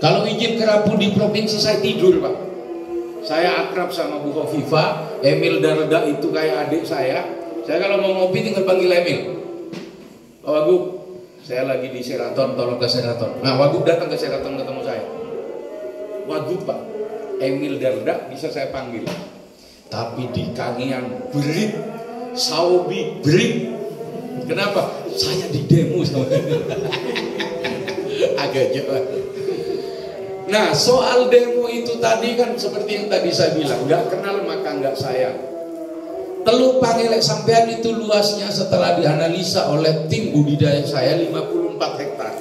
Kalau izin kerapu di provinsi saya tidur, Pak. Saya akrab sama Bu Hovifa, Emil Darda itu kayak adik saya. Saya kalau mau ngopi tinggal panggil Emil. Pak Wagub, saya lagi di Sheraton, tolong ke Sheraton. Nah, Wagub datang ke Sheraton ketemu saya. Wagub, Pak, Emil Darda bisa saya panggil. Tapi di Kangean berit, Saubi berit. Kenapa? Saya di demo sama agak jauh. Nah, soal demo itu tadi kan seperti yang tadi saya bilang, nggak kenal maka nggak sayang. Teluk Pangelek sampean itu luasnya setelah dianalisa oleh tim budidaya saya 54 hektar.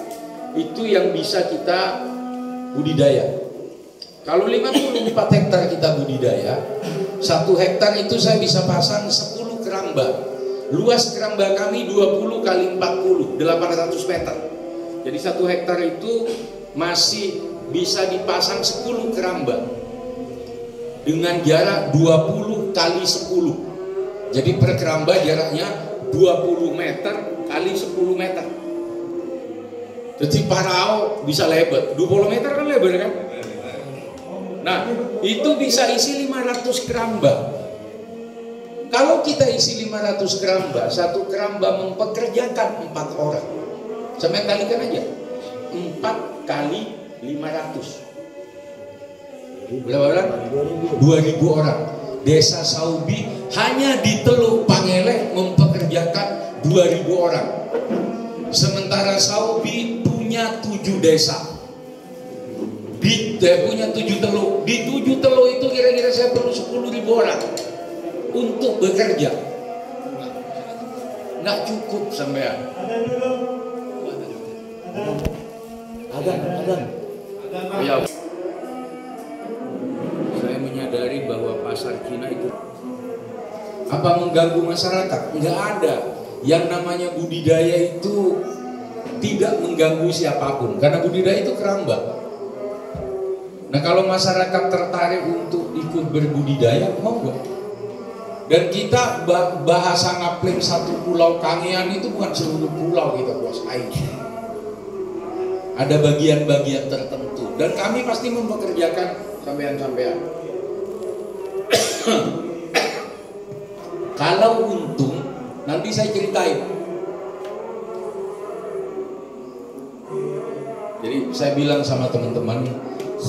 Itu yang bisa kita budidaya. Kalau 54 hektar kita budidaya, 1 hektar itu saya bisa pasang 10 keramba. Luas keramba kami 20 kali 40, 800 meter. Jadi 1 hektar itu masih bisa dipasang 10 keramba dengan jarak 20 kali 10. Jadi per keramba jaraknya 20 meter kali 10 meter. Jadi parau bisa lebar 20 meter kan lebar kan. Nah itu bisa isi 500 keramba. Kalau kita isi 500 keramba, 1 keramba mempekerjakan 4 orang. Sampai kalikan aja 4 kali 500 berapa orang? 2000 orang. Desa Saubi hanya di Teluk Pangelek mempekerjakan 2000 orang. Sementara Saubi punya 7 desa. Punya 7 teluk. Di 7 teluk itu kira-kira saya perlu 10.000 orang untuk bekerja. Nggak cukup sampean. Ada. Ya. Saya menyadari bahwa pasar Cina itu apa mengganggu masyarakat? Nggak ada. Yang namanya budidaya itu tidak mengganggu siapapun karena budidaya itu keramba. Nah kalau masyarakat tertarik untuk ikut berbudidaya, monggo. Dan kita bahasa ngapleng satu pulau Kangean itu bukan seluruh pulau kita kuasai. Ada bagian-bagian tertentu dan kami pasti mempekerjakan sampean-sampean. Kalau untung nanti saya ceritain. Jadi saya bilang sama teman-teman,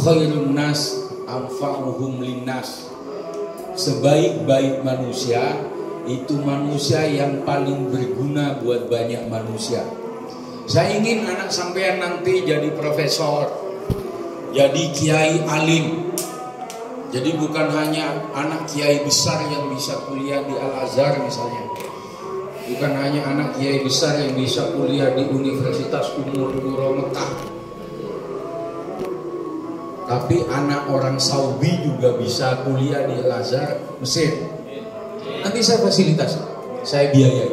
khairun nas anfa'uhum linnas. Sebaik-baik manusia itu manusia yang paling berguna buat banyak manusia. Saya ingin anak sampean nanti jadi profesor, jadi kiai alim. Jadi bukan hanya anak kiai besar yang bisa kuliah di Al-Azhar misalnya. Bukan hanya anak kiai besar yang bisa kuliah di Universitas Ummul Qura Mekah. Tapi anak orang Saudi juga bisa kuliah di Al-Azhar Mesir. Nanti saya fasilitasi, saya biayai.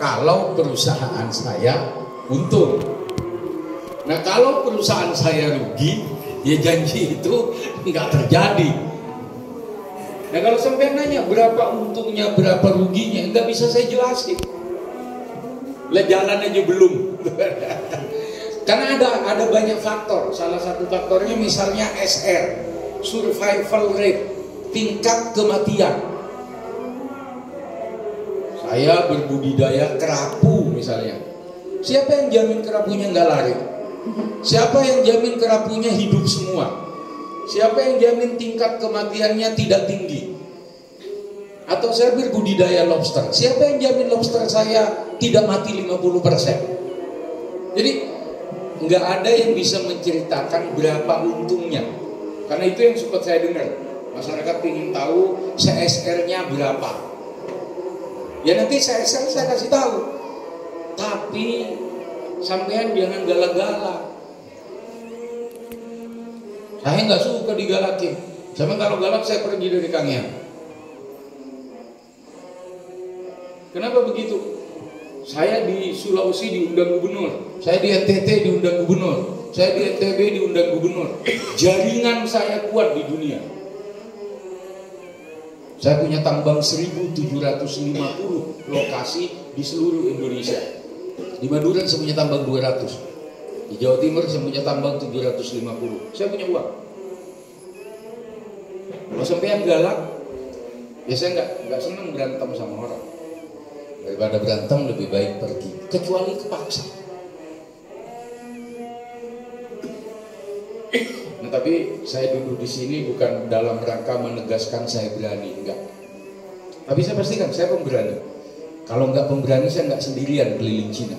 Kalau perusahaan saya untung. Nah kalau perusahaan saya rugi, ya janji itu nggak terjadi. Nah kalau sampai nanya berapa untungnya, berapa ruginya, nggak bisa saya jelasin. Lah jalan aja belum. Karena ada banyak faktor. Salah satu faktornya misalnya SR, survival rate, tingkat kematian. Saya berbudidaya kerapu misalnya. Siapa yang jamin kerapunya nggak lari? Siapa yang jamin kerapunya hidup semua? Siapa yang jamin tingkat kematiannya tidak tinggi? Atau saya berbudidaya lobster. Siapa yang jamin lobster saya tidak mati 50%? Jadi nggak ada yang bisa menceritakan berapa untungnya. Karena itu yang sempat saya dengar. Masyarakat ingin tahu CSR-nya berapa. Ya nanti saya kasih tahu. Tapi sampean jangan galak-galak. Saya nggak suka digalakin. Sama kalau galak saya pergi dari Kangean. Kenapa begitu? Saya di Sulawesi diundang gubernur. Saya di NTT diundang gubernur. Saya di NTB diundang gubernur. Jaringan saya kuat di dunia. Saya punya tambang 1.750 lokasi di seluruh Indonesia. Di Madura saya punya tambang 200. Di Jawa Timur saya punya tambang 750. Saya punya uang. Kalau sampean galak, ya saya nggak senang berantem sama orang. Daripada berantem lebih baik pergi, kecuali kepaksa. Nah, tapi saya duduk di sini bukan dalam rangka menegaskan saya berani, enggak. Tapi saya pastikan saya pemberani. Kalau nggak pemberani saya nggak sendirian keliling Cina.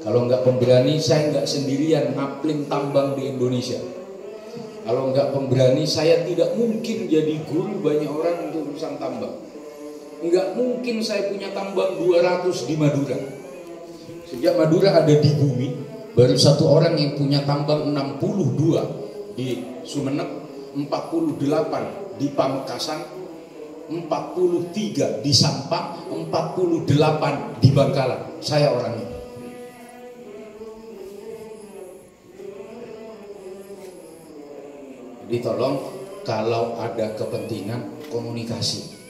Kalau nggak pemberani saya nggak sendirian ngapling tambang di Indonesia. Kalau nggak pemberani saya tidak mungkin jadi guru banyak orang untuk urusan tambang. Nggak mungkin saya punya tambang 200 di Madura. Sejak Madura ada di bumi, baru satu orang yang punya tambang 62 di Sumeneb, 48 di Pamekasan, 43 di Sampang, 48 di Bangkalan. Saya orangnya. Jadi tolong kalau ada kepentingan komunikasi.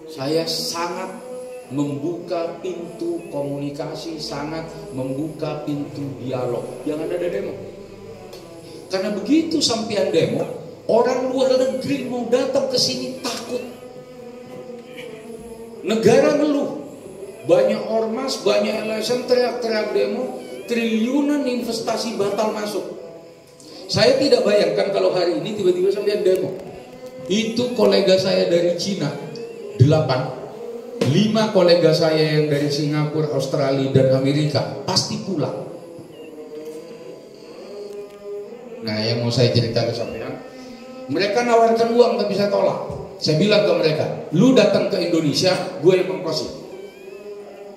Saya sangat membuka pintu komunikasi, sangat membuka pintu dialog. Jangan ada demo. Karena begitu sampean demo, orang luar negeri mau datang ke sini takut. Negara ngeluh. Banyak ormas, banyak LSM teriak-teriak demo, triliunan investasi batal masuk. Saya tidak bayangkan kalau hari ini tiba-tiba sampean demo. Itu kolega saya dari Cina 8, 5 kolega saya yang dari Singapura, Australia dan Amerika pasti pulang. Nah, yang mau saya cerita ke sampean, mereka nawarkan uang tapi saya tolak. Saya bilang ke mereka, lu datang ke Indonesia, gue yang mengkosi.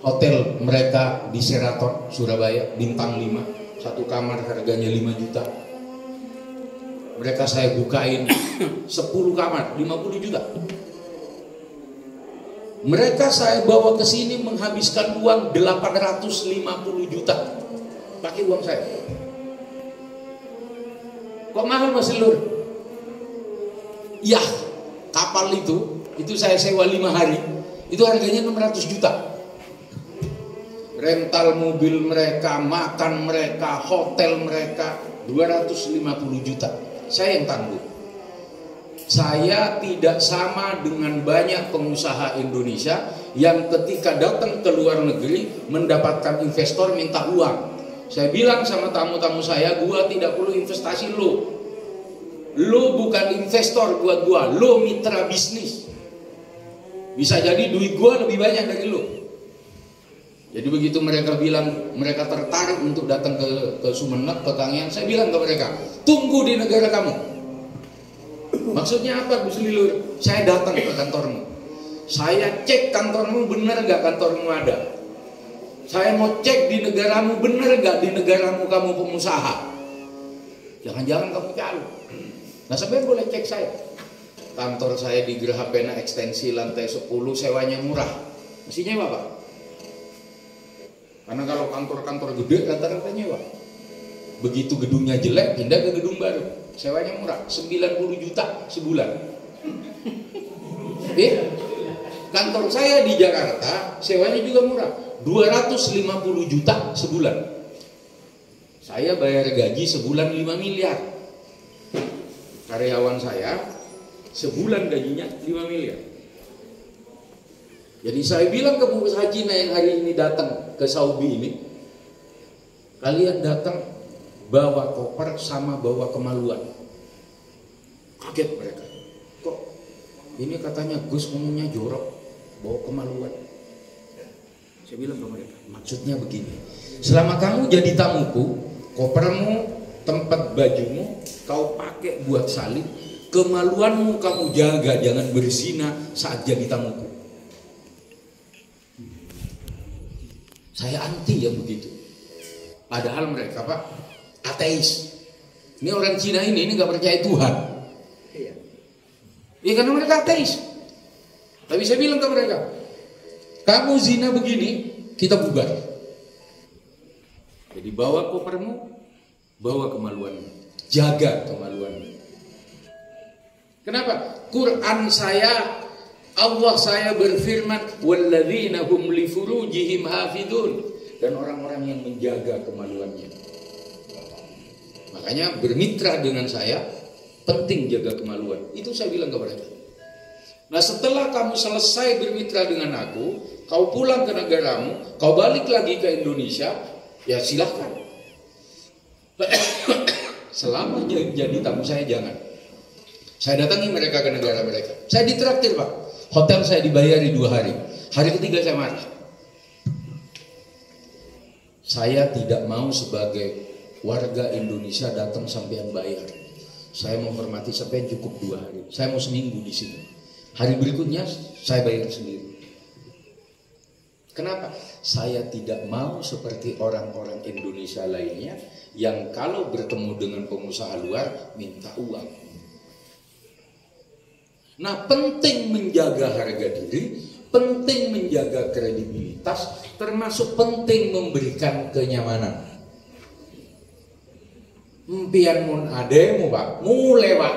Hotel mereka di Sheraton Surabaya bintang 5, satu kamar harganya 5 juta. Mereka saya bukain 10 kamar 50 juta. Mereka saya bawa ke sini menghabiskan uang 850 juta pakai uang saya. Kok mahal Mas Lur? Ya, kapal itu saya sewa 5 hari, itu harganya 600 juta. Rental mobil mereka, makan mereka, hotel mereka 250 juta. Saya yang tanggung. Saya tidak sama dengan banyak pengusaha Indonesia yang ketika datang ke luar negeri mendapatkan investor minta uang. Saya bilang sama tamu-tamu saya, gua tidak perlu investasi lo. Lo bukan investor buat gua, lo mitra bisnis. Bisa jadi duit gua lebih banyak dari lo. Jadi begitu mereka bilang mereka tertarik untuk datang ke Sumeneb, ke Kangean, saya bilang ke mereka, tunggu di negara kamu. Maksudnya apa Gus Lilur? Saya datang ke kantormu, saya cek kantormu benar gak kantormu ada. Saya mau cek di negaramu benar gak di negaramu kamu pengusaha. Jangan-jangan kamu calo. Nah sampai boleh cek saya. Kantor saya di Geraha Pena Ekstensi lantai 10, sewanya murah. Masih nyewa Pak? Karena kalau kantor-kantor gede rata-rata nyewa. Begitu gedungnya jelek, pindah ke gedung baru. Sewanya murah, 90 juta sebulan. Kantor saya di Jakarta, sewanya juga murah, 250 juta sebulan. Saya bayar gaji sebulan 5 miliar. Karyawan saya, sebulan gajinya 5 miliar. Jadi saya bilang ke pengusaha Cina yang hari ini datang ke Saudi ini, kalian datang bawa koper sama bawa kemaluan. Kaget mereka. Kok ini katanya Gus ngomongnya jorok, bawa kemaluan. Saya bilang ke mereka, maksudnya begini. Selama kamu jadi tamuku, kopermu, tempat bajumu kau pakai buat salib, kemaluanmu kamu jaga, jangan berzina saat jadi tamuku. Saya anti yang begitu. Padahal mereka Pak ateis. Ini orang Cina ini nggak percaya Tuhan. Ya karena mereka ateis. Tapi saya bilang ke mereka, kamu zina begini, kita bubar. Jadi bawa kopermu, bawa kemaluanmu, jaga kemaluanmu. Kenapa? Quran saya, Allah saya berfirman, walladzina hum li furujihim hafidun. dan orang-orang yang menjaga kemaluannya. Makanya bermitra dengan saya penting, jaga kemaluan. Itu saya bilang kepada dia. Nah, setelah kamu selesai bermitra dengan aku, kau pulang ke negaramu, kau balik lagi ke Indonesia, ya silahkan. Selama jadi tamu saya jangan. Saya datangi mereka ke negara mereka. Saya ditraktir, Pak. Hotel saya dibayari 2 hari. Hari ketiga saya marah. Saya tidak mau sebagai warga Indonesia datang sampean bayar. Saya menghormati sampean cukup 2 hari. Saya mau seminggu di sini. Hari berikutnya saya bayar sendiri. Kenapa? Saya tidak mau seperti orang-orang Indonesia lainnya yang kalau bertemu dengan pengusaha luar minta uang. Nah, penting menjaga harga diri, penting menjaga kredibilitas, termasuk penting memberikan kenyamanan. Mpian mun ademu, Pak, mulai, Pak.